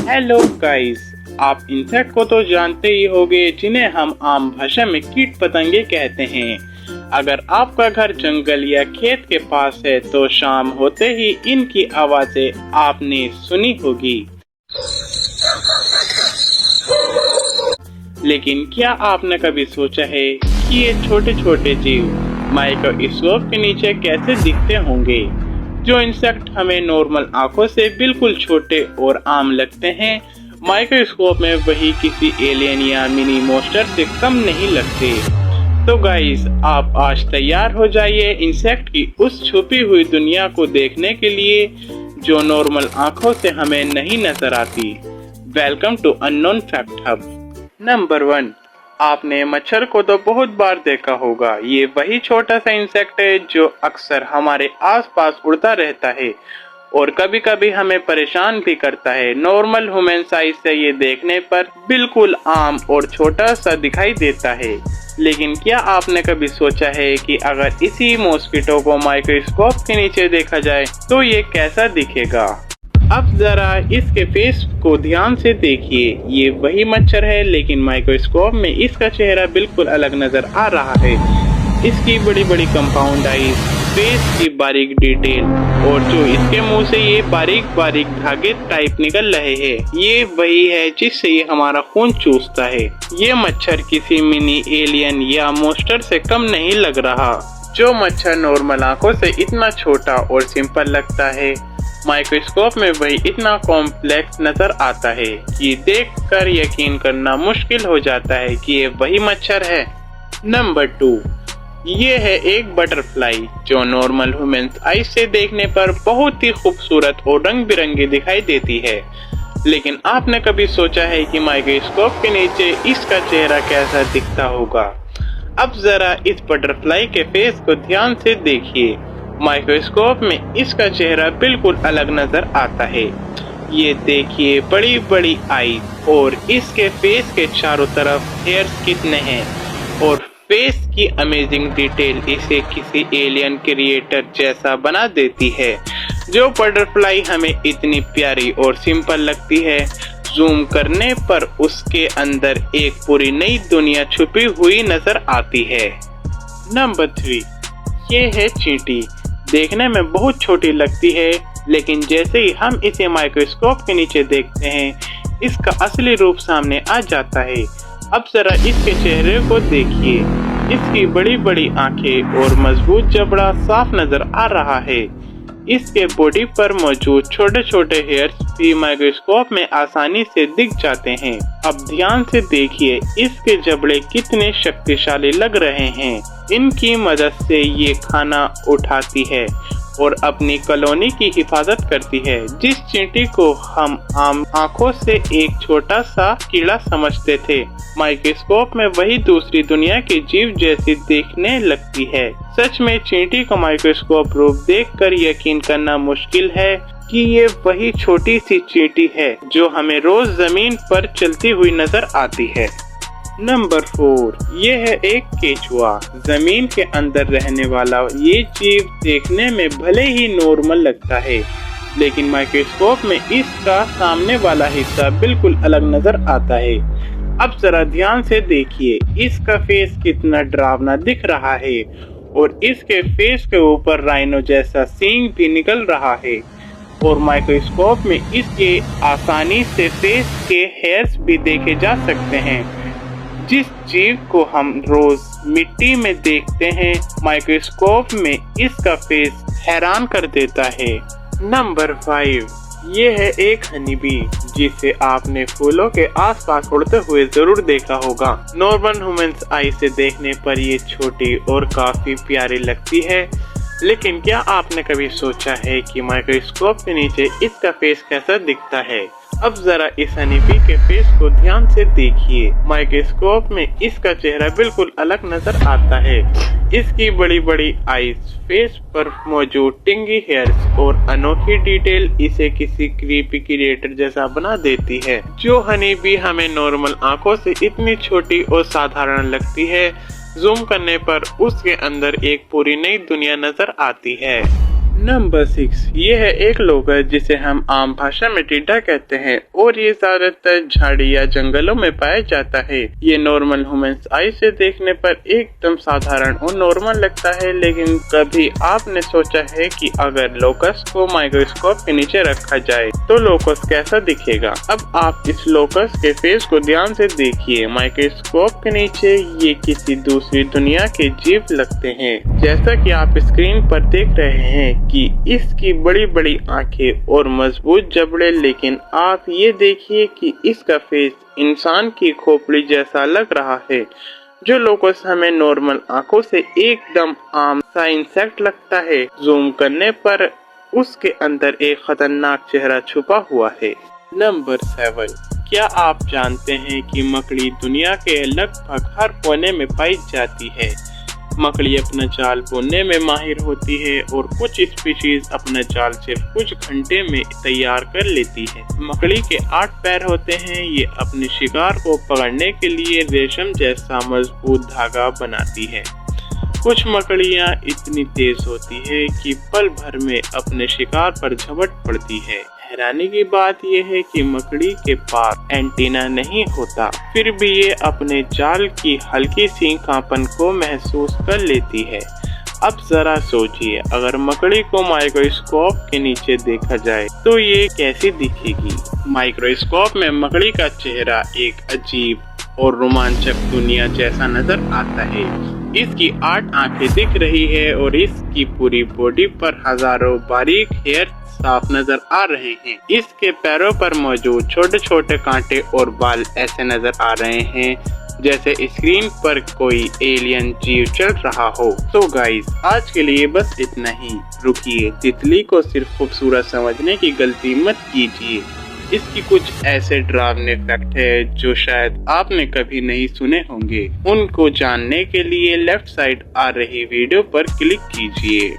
Hello guys, आप insect को तो जानते ही होंगे जिन्हें हम आम भाषा में कीट पतंगे कहते हैं। अगर आपका घर जंगल या खेत के पास है तो शाम होते ही इनकी आवाजें आपने सुनी होगी। लेकिन क्या आपने कभी सोचा है कि ये छोटे छोटे जीव माइक्रोस्कोप के नीचे कैसे दिखते होंगे? जो इंसेक्ट हमें नॉर्मल आंखों से बिल्कुल छोटे और आम लगते हैं, माइक्रोस्कोप में वही किसी एलियन या मिनी मॉन्स्टर से कम नहीं लगते। तो गाइस, आप आज तैयार हो जाइए इंसेक्ट की उस छुपी हुई दुनिया को देखने के लिए जो नॉर्मल आंखों से हमें नहीं नजर आती। Welcome to unknown fact hub. Number 1, आपने मच्छर को तो बहुत बार देखा होगा। ये वही छोटा सा इंसेक्ट है जो अक्सर हमारे आसपास उड़ता रहता है और कभी कभी हमें परेशान भी करता है। नॉर्मल ह्यूमन साइज से ये देखने पर बिल्कुल आम और छोटा सा दिखाई देता है, लेकिन क्या आपने कभी सोचा है कि अगर इसी मॉस्किटो को माइक्रोस्कोप के नीचे देखा जाए तो ये कैसा दिखेगा? अब जरा इसके फेस को ध्यान से देखिए। ये वही मच्छर है, लेकिन माइक्रोस्कोप में इसका चेहरा बिल्कुल अलग नजर आ रहा है। इसकी बड़ी बड़ी कंपाउंड आईज, फेस की बारीक डिटेल और जो इसके मुंह से ये बारीक बारीक धागे टाइप निकल रहे हैं, ये वही है जिससे ये हमारा खून चूसता है। ये मच्छर किसी मिनी एलियन या मॉन्स्टर से कम नहीं लग रहा। जो मच्छर नॉर्मल आंखों से इतना छोटा और सिंपल लगता है, माइक्रोस्कोप में वही इतना कॉम्प्लेक्स नजर आता है कि देखकर यकीन करना मुश्किल हो जाता है कि ये वही मच्छर है। नंबर 2, ये है एक बटरफ्लाई जो नॉर्मल ह्यूमन आई से देखने पर बहुत ही खूबसूरत और रंग बिरंगी दिखाई देती है, लेकिन आपने कभी सोचा है कि माइक्रोस्कोप के नीचे इसका चेहरा कैसा दिखता होगा? अब जरा इस बटरफ्लाई के फेस को ध्यान से देखिए। माइक्रोस्कोप में इसका चेहरा बिल्कुल अलग नजर आता है। ये देखिए, बड़ी बड़ी आईज और इसके फेस के चारों तरफ हेयर्स कितने हैं और फेस की अमेजिंग डिटेल इसे किसी एलियन क्रिएटर जैसा बना देती है। जो बटरफ्लाई हमें इतनी प्यारी और सिंपल लगती है, जूम करने पर उसके अंदर एक पूरी नई दुनिया छुपी हुई नजर आती है। नंबर 3, ये है चींटी। देखने में बहुत छोटी लगती है, लेकिन जैसे ही हम इसे माइक्रोस्कोप के नीचे देखते हैं, इसका असली रूप सामने आ जाता है। अब जरा इसके चेहरे को देखिए। इसकी बड़ी बड़ी आंखें और मजबूत जबड़ा साफ नजर आ रहा है। इसके बॉडी पर मौजूद छोटे छोटे हेयर्स भी माइक्रोस्कोप में आसानी से दिख जाते हैं। अब ध्यान से देखिए, इसके जबड़े कितने शक्तिशाली लग रहे हैं। इनकी मदद से ये खाना उठाती है और अपनी कॉलोनी की हिफाजत करती है। जिस चींटी को हम आम आंखों से एक छोटा सा कीड़ा समझते थे, माइक्रोस्कोप में वही दूसरी दुनिया के जीव जैसी देखने लगती है। सच में चींटी को माइक्रोस्कोप रूप देखकर यकीन करना मुश्किल है कि ये वही छोटी सी चींटी है जो हमें रोज जमीन पर चलती हुई नजर आती है। नंबर 4, ये है एक केचुआ। जमीन के अंदर रहने वाला ये जीव देखने में भले ही नॉर्मल लगता है, लेकिन माइक्रोस्कोप में इसका सामने वाला हिस्सा बिल्कुल अलग नजर आता है। अब जरा ध्यान से देखिए, इसका फेस कितना डरावना दिख रहा है और इसके फेस के ऊपर राइनो जैसा सींग भी निकल रहा है और माइक्रोस्कोप में इसके आसानी से फेस के हेयर्स भी देखे जा सकते हैं। जिस जीव को हम रोज मिट्टी में देखते हैं, माइक्रोस्कोप में इसका फेस हैरान कर देता है। नंबर 5, ये है एक हनीबी जिसे आपने फूलों के आसपास उड़ते हुए जरूर देखा होगा। नॉर्मल ह्यूमंस आई से देखने पर ये छोटी और काफी प्यारी लगती है, लेकिन क्या आपने कभी सोचा है कि माइक्रोस्कोप के नीचे इसका फेस कैसा दिखता है? अब जरा इस हनीबी के फेस को ध्यान से देखिए। माइक्रोस्कोप में इसका चेहरा बिल्कुल अलग नजर आता है। इसकी बड़ी बड़ी आईज, फेस पर मौजूद टिंगी हेयर्स और अनोखी डिटेल इसे किसी क्रीपी क्रिएटर जैसा बना देती है। जो हनीबी हमें नॉर्मल आंखों से इतनी छोटी और साधारण लगती है, जूम करने पर उसके अंदर एक पूरी नई दुनिया नजर आती है। नंबर 6, ये है एक लोकस जिसे हम आम भाषा में टिड्डा कहते हैं और ये ज्यादातर झाड़ी या जंगलों में पाया जाता है। ये नॉर्मल ह्यूमंस आई से देखने पर एकदम साधारण और नॉर्मल लगता है, लेकिन कभी आपने सोचा है कि अगर लोकस को माइक्रोस्कोप के नीचे रखा जाए तो लोकस कैसा दिखेगा? अब आप इस लोकस के फेस को ध्यान से देखिए। माइक्रोस्कोप के नीचे ये किसी दूसरी दुनिया के जीव लगते हैं। जैसा कि आप स्क्रीन पर देख रहे हैं कि इसकी बड़ी बड़ी आंखें और मजबूत जबड़े, लेकिन आप ये देखिए कि इसका फेस इंसान की खोपड़ी जैसा लग रहा है। जो लोकस हमें नॉर्मल आंखों से एकदम आम सा इंसेक्ट लगता है, जूम करने पर उसके अंदर एक खतरनाक चेहरा छुपा हुआ है। नंबर 7, क्या आप जानते हैं कि मकड़ी दुनिया के लगभग हर कोने में पाई जाती है? मकड़ी अपना जाल बुनने में माहिर होती है और कुछ स्पीशीज अपना जाल सिर्फ कुछ घंटे में तैयार कर लेती है। मकड़ी के 8 पैर होते हैं। ये अपने शिकार को पकड़ने के लिए रेशम जैसा मजबूत धागा बनाती है। कुछ मकड़ियाँ इतनी तेज होती है कि पल भर में अपने शिकार पर झपट पड़ती है। हैरानी की बात यह है कि मकड़ी के पास एंटीना नहीं होता, फिर भी ये अपने जाल की हल्की सी कांपन को महसूस कर लेती है। अब जरा सोचिए, अगर मकड़ी को माइक्रोस्कोप के नीचे देखा जाए तो ये कैसी दिखेगी? माइक्रोस्कोप में मकड़ी का चेहरा एक अजीब और रोमांचक दुनिया जैसा नजर आता है। इसकी 8 आंखें दिख रही है और इसकी पूरी बॉडी पर हजारों बारीक हेयर साफ नजर आ रहे हैं। इसके पैरों पर मौजूद छोटे छोटे कांटे और बाल ऐसे नजर आ रहे हैं जैसे स्क्रीन पर कोई एलियन जीव चल रहा हो। तो गाइस, आज के लिए बस इतना ही। रुकिए, तितली को सिर्फ खूबसूरत समझने की गलती मत कीजिए। इसकी कुछ ऐसे डरावने फैक्ट है जो शायद आपने कभी नहीं सुने होंगे। उनको जानने के लिए लेफ्ट साइड आ रही वीडियो पर क्लिक कीजिए।